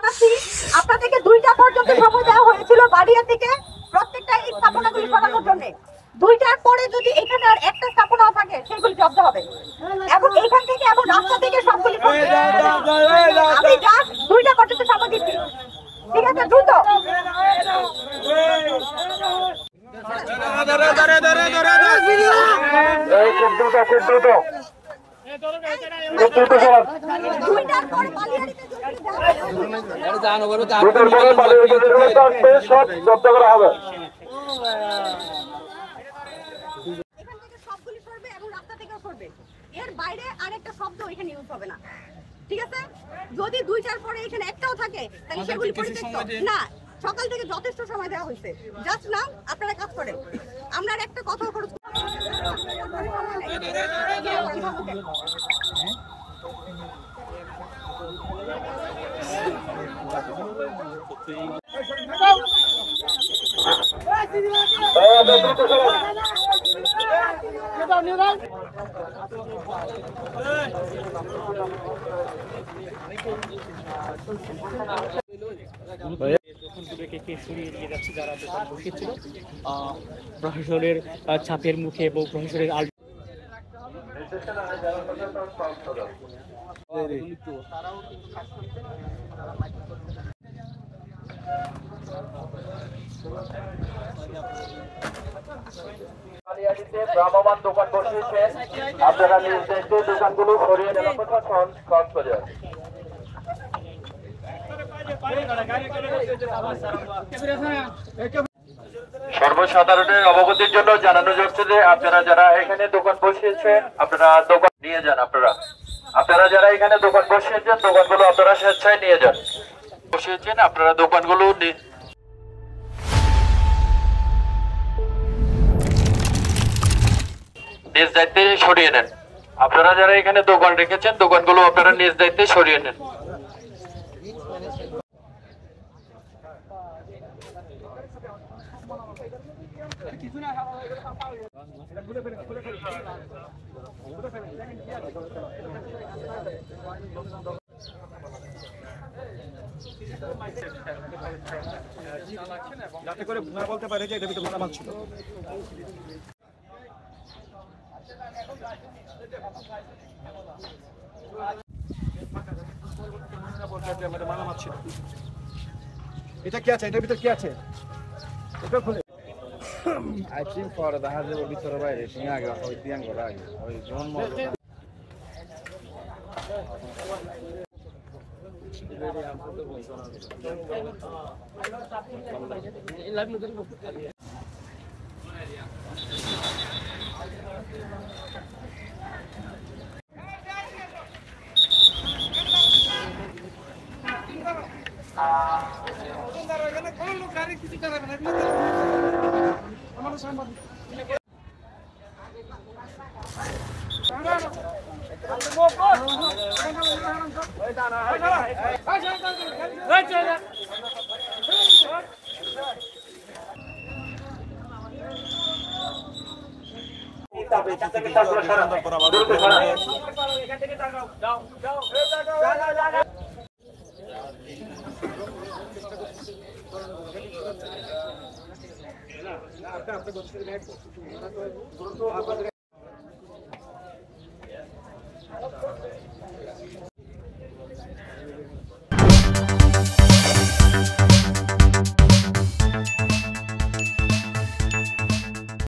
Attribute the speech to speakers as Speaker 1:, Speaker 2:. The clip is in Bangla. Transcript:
Speaker 1: চাচ্ছি আপনাদেরকে 2টা পর্যন্ত সময় দেওয়া হয়েছিল বাড়িয়া থেকে প্রত্যেকটা এই স্থাপনাগুলি সরানোর জন্য। 2টার পরে যদি এখানে আর একটা স্থাপনাও থাকে সেগুলি জব্দ হবে এবং এখান থেকে এবং রাস্তা থেকে সবগুলি আমি জাস্ট 2টা পর্যন্ত সময় দিচ্ছি, ঠিক আছে? দ্রুত এর বাইরে আরেকটা শব্দ এখানে ইউজ হবে না, ঠিক আছে? যদি 2টার পরে এখানে একটাও থাকে তাহলে সেগুলি পরিত্যক্ত না। সকাল থেকে যথেষ্ট সময় দেওয়া হয়েছে, জাস্ট না আপনারা কাজ করেন। আমরা আর একটা কথা খরচ
Speaker 2: সরিয়ে নিয়ে যাচ্ছে যারা বসেছিল প্রশাসনের ছাপের মুখে এবং প্রশাসনের
Speaker 3: ভ্রাম্যমাণ দোকান বসিয়েছেন, আপনারা নিজ দায়িত্বে দোকানগুলো সরিয়ে নেওয়ার প্রশাসন কাজ করে। সর্বসাধারণের অবগতির জন্য জানানো যাচ্ছে যে আপনারা যারা এখানে দোকান বসিয়েছেন আপনারা দোকান নিয়ে যান। আপনারা যারা এখানে দোকান বসিয়েছেন দোকানগুলো আপনারা স্বেচ্ছায় নিয়ে যান। বসিয়েছেন আপনারা দোকানগুলো নিজ দায়িত্বে সরিয়ে নেন। আপনারা যারা এখানে দোকান রেখেছেন দোকানগুলো আপনারা নিজ দায়িত্বে সরিয়ে নেন।
Speaker 4: যাতে করে বলতে পারে যে এটা ভিতরে মালামাল ছিল। মালামাল ছিল। এটা কি আছে? এটার ভিতরে কি আছে? এটা খুলে আইসিং পরে দেখা যাবে ভিতরে বাইরে সিং আগে ওই দিয়ান করা আগে ওই জন্ম